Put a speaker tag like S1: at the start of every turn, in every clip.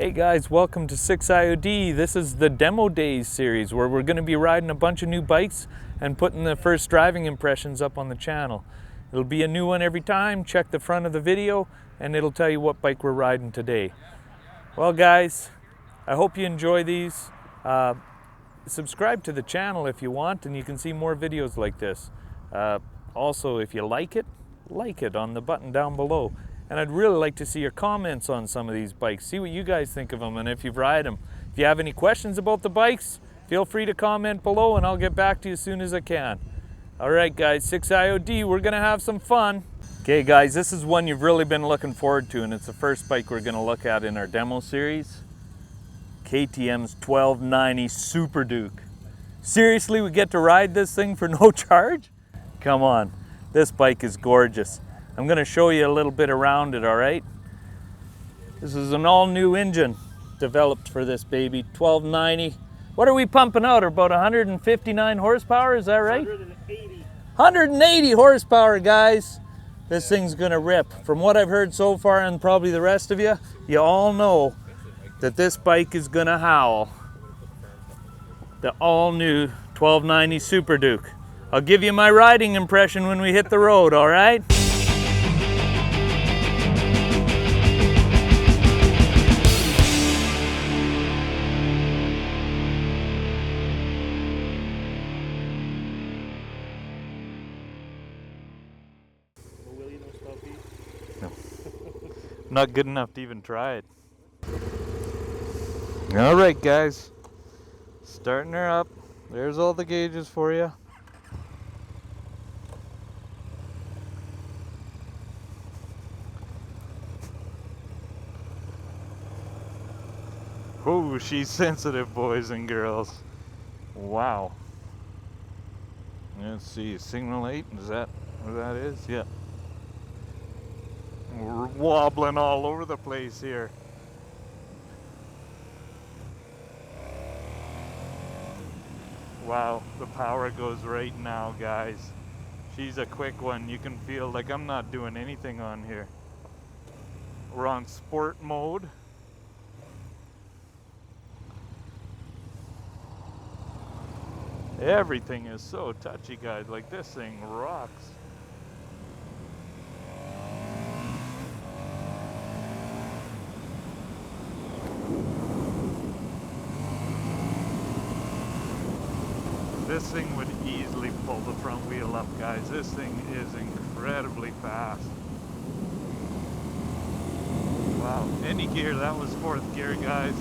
S1: Hey guys, welcome to 6IOD. This is the Demo Days series where we're going to be riding a bunch of new bikes and putting the first driving impressions up on the channel. It'll be a new one every time. Check the front of the video and it'll tell you what bike we're riding today. Well guys, I hope you enjoy these. Subscribe to the channel if you want and you can see more videos like this. Also, if you like it on the button down below. And I'd really like to see your comments on some of these bikes. See what you guys think of them and if you've ride them. If you have any questions about the bikes, feel free to comment below and I'll get back to you as soon as I can. All right guys, 6IOD, we're gonna have some fun. Okay guys, this is one you've really been looking forward to and it's the first bike we're gonna look at in our demo series. KTM's 1290 Superduke. Seriously, we get to ride this thing for no charge? Come on, this bike is gorgeous. I'm going to show you a little bit around it, all right? This is an all-new engine developed for this baby, 1290. What are we pumping out? About 159 horsepower, is that right?
S2: 180.
S1: 180 horsepower, guys. This thing's going to rip. From what I've heard so far, and probably the rest of you, you all know that this bike is going to howl. The all-new 1290 Superduke. I'll give you my riding impression when we hit the road, all right? Not good enough to even try it. All right, guys. Starting her up. There's all the gauges for you. Oh, she's sensitive, boys and girls. Wow. Let's see, signal 8, is that what that is? Yeah. We're wobbling all over the place here. Wow, the power goes right now, guys. She's a quick one. You can feel like I'm not doing anything on here. We're on sport mode. Everything is so touchy, guys. Like, this thing rocks. This thing would easily pull the front wheel up, guys. This thing is incredibly fast. Wow, any gear, that was 4th gear, guys.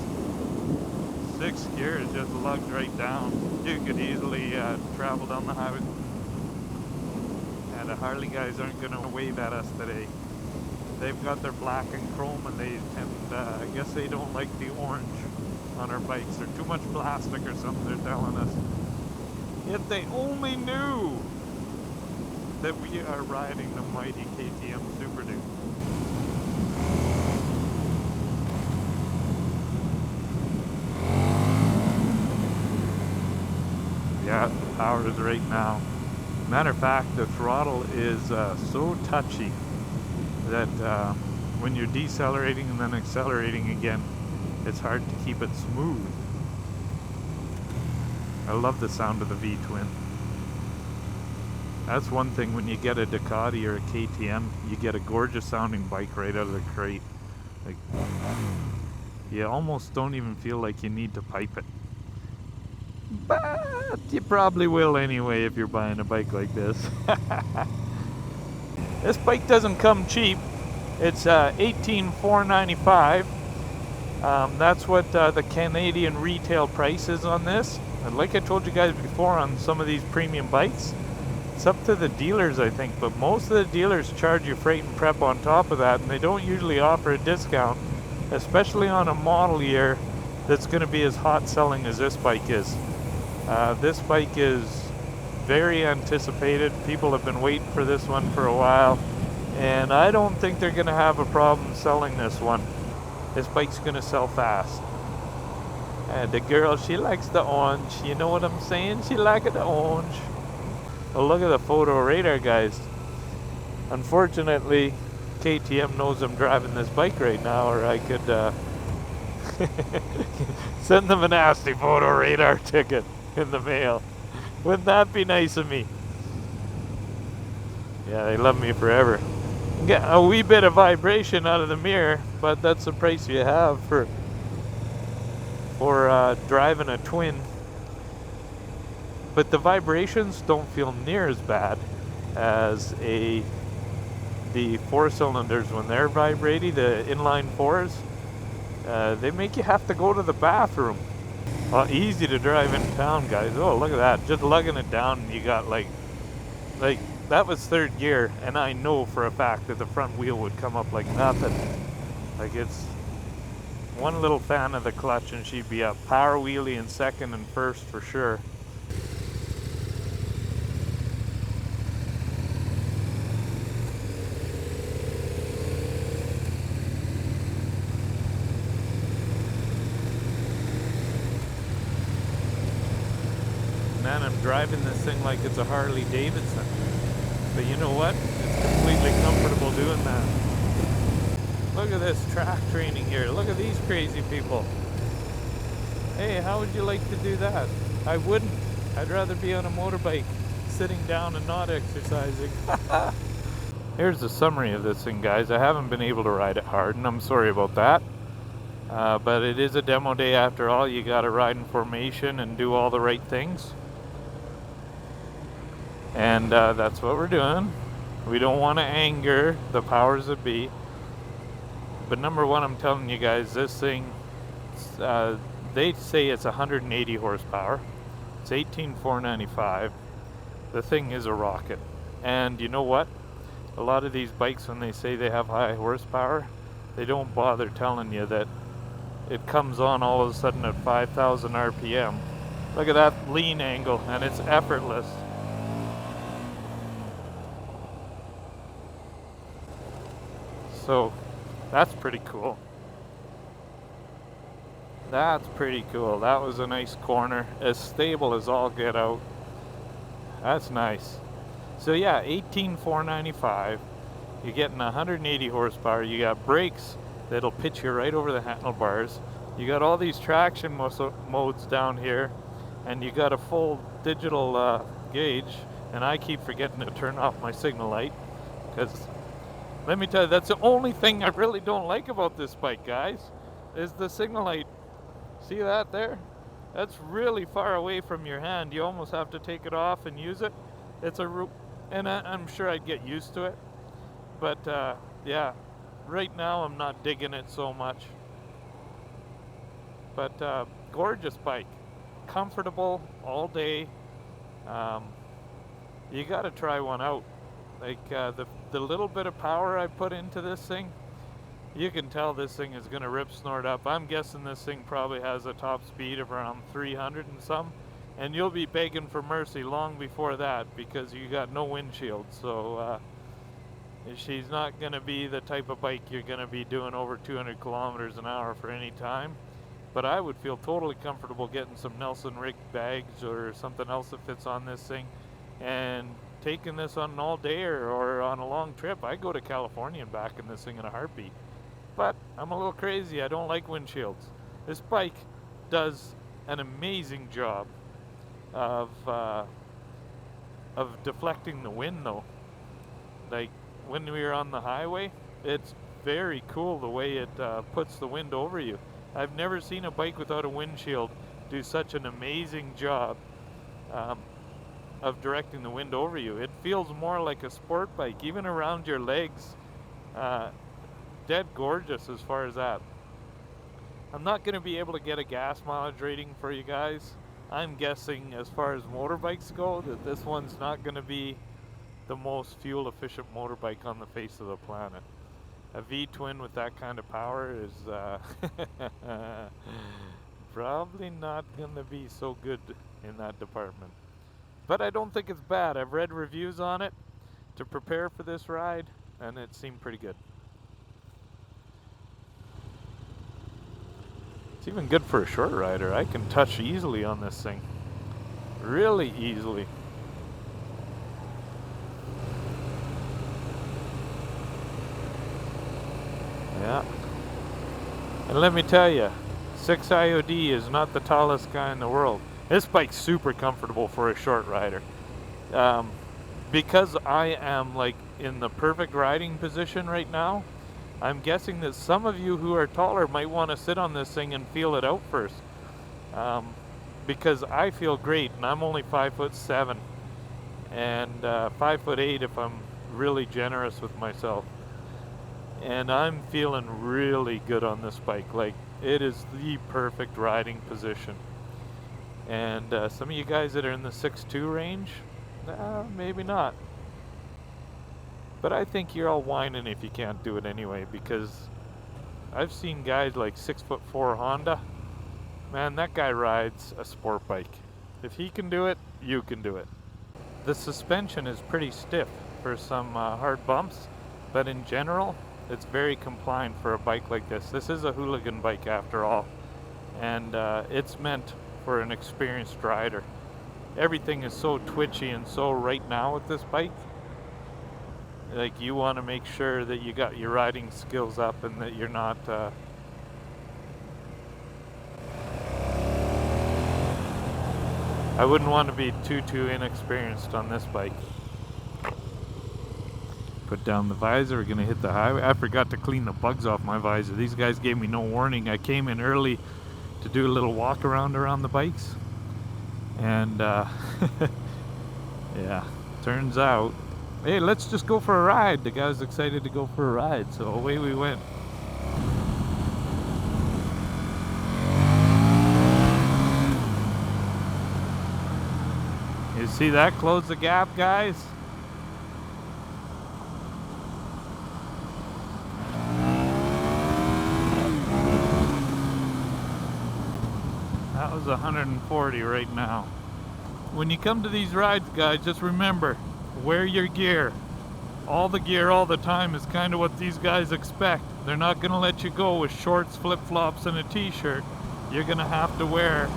S1: 6th gear is just lugged right down. You could easily travel down the highway. And the Harley guys aren't going to wave at us today. They've got their black and chrome and I guess they don't like the orange on our bikes. They're too much plastic or something, they're telling us. If they only knew that we are riding the mighty KTM Superduke. Yeah, the power is right now. Matter of fact, the throttle is so touchy that when you're decelerating and then accelerating again, it's hard to keep it smooth. I love the sound of the V-twin. That's one thing, when you get a Ducati or a KTM, you get a gorgeous sounding bike right out of the crate. Like, you almost don't even feel like you need to pipe it. But you probably will anyway if you're buying a bike like this. This bike doesn't come cheap. It's $18,495. That's what the Canadian retail price is on this. And like I told you guys before on some of these premium bikes, it's up to the dealers, I think, but most of the dealers charge you freight and prep on top of that, and they don't usually offer a discount, especially on a model year that's going to be as hot selling as this bike is. This bike is very anticipated. People have been waiting for this one for a while, and I don't think they're going to have a problem selling this one. This bike's going to sell fast. The girl, she likes the orange. You know what I'm saying? She likes the orange. Oh, look at the photo radar, guys. Unfortunately, KTM knows I'm driving this bike right now, or I could Send them a nasty photo radar ticket in the mail. Wouldn't that be nice of me? Yeah, they love me forever. Get a wee bit of vibration out of the mirror, but that's the price you have for driving a twin. But the vibrations don't feel near as bad as the 4 cylinders when they're vibrating, the inline 4s. They make you have to go to the bathroom. Well, easy to drive in town, guys. Oh, look at that. Just lugging it down, and you got like that was 3rd gear, and I know for a fact that the front wheel would come up like nothing. Like, it's one little fan of the clutch and she'd be up. Power wheelie in 2nd and 1st for sure. Man, I'm driving this thing like it's a Harley Davidson. But you know what? It's completely comfortable doing that. Look at this track training here. Look at these crazy people. Hey, how would you like to do that? I wouldn't. I'd rather be on a motorbike, sitting down and not exercising. Here's the summary of this thing, guys. I haven't been able to ride it hard, and I'm sorry about that. But it is a demo day after all. You gotta ride in formation and do all the right things. And that's what we're doing. We don't want to anger the powers that be. But number one, I'm telling you guys, this thing, they say it's 180 horsepower. It's 18,495. The thing is a rocket. And you know what? A lot of these bikes, when they say they have high horsepower, they don't bother telling you that it comes on all of a sudden at 5,000 RPM. Look at that lean angle, and it's effortless. So that's pretty cool. That's pretty cool. That was a nice corner. As stable as all get out. That's nice. So yeah, 18,495. You're getting 180 horsepower. You got brakes that'll pitch you right over the handlebars. You got all these traction modes down here. And you got a full digital gauge. And I keep forgetting to turn off my signal light. Because let me tell you, that's the only thing I really don't like about this bike, guys, is the signal light. See that there? That's really far away from your hand. You almost have to take it off and use it. And I'm sure I'd get used to it. But yeah, right now I'm not digging it so much. But gorgeous bike, comfortable all day. You got to try one out. Like the little bit of power I put into this thing, you can tell this thing is going to rip snort up. I'm guessing this thing probably has a top speed of around 300 and some, and you'll be begging for mercy long before that because you got no windshield. So she's not going to be the type of bike you're going to be doing over 200 kilometers an hour for any time. But I would feel totally comfortable getting some Nelson rig bags or something else that fits on this thing and taking this on an all day or on a long trip. I go to California and back in this thing in a heartbeat. But I'm a little crazy. I don't like windshields. This bike does an amazing job of deflecting the wind though. Like when we were on the highway, it's very cool the way it puts the wind over you. I've never seen a bike without a windshield do such an amazing job of directing the wind over you. It feels more like a sport bike, even around your legs. Dead gorgeous as far as that. I'm not going to be able to get a gas mileage rating for you guys. I'm guessing as far as motorbikes go that this one's not going to be the most fuel efficient motorbike on the face of the planet. A V-twin with that kind of power is probably not going to be so good in that department. But I don't think it's bad. I've read reviews on it to prepare for this ride, and it seemed pretty good. It's even good for a short rider. I can touch easily on this thing. Really easily. Yeah. And let me tell you, 6 IOD is not the tallest guy in the world. This bike's super comfortable for a short rider. Because I am like in the perfect riding position right now, I'm guessing that some of you who are taller might want to sit on this thing and feel it out first. Because I feel great, and I'm only 5'7", and 5'8" if I'm really generous with myself. And I'm feeling really good on this bike. Like, it is the perfect riding position. And some of you guys that are in the 6'2" range, maybe not. But I think you're all whining if you can't do it anyway, because I've seen guys like 6'4" Honda. Man, that guy rides a sport bike. If he can do it, you can do it. The suspension is pretty stiff for some hard bumps, but in general, it's very compliant for a bike like this. This is a Hooligan bike after all, and it's meant for an experienced rider. Everything is so twitchy and so right now with this bike. Like, you want to make sure that you got your riding skills up and that you're not I wouldn't want to be too inexperienced on this bike. Put down the visor, we're gonna hit the highway. I forgot to clean the bugs off my visor. These guys gave me no warning. I came in early to do a little walk around the bikes. And yeah, turns out, hey, let's just go for a ride. The guy was excited to go for a ride, so away we went. You see that? Close the gap, guys. That was 140 right now. When you come to these rides, guys, just remember, wear your gear. All the gear all the time is kind of what these guys expect. They're not going to let you go with shorts, flip-flops, and a t-shirt. You're going to have to wear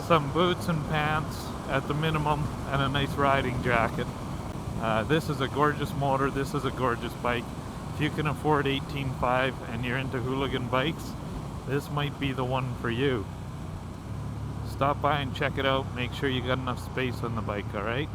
S1: some boots and pants at the minimum, and a nice riding jacket. This is a gorgeous motor. This is a gorgeous bike. If you can afford 18.5 and you're into Hooligan bikes, this might be the one for you. Stop by and check it out. Make sure you got enough space on the bike, all right?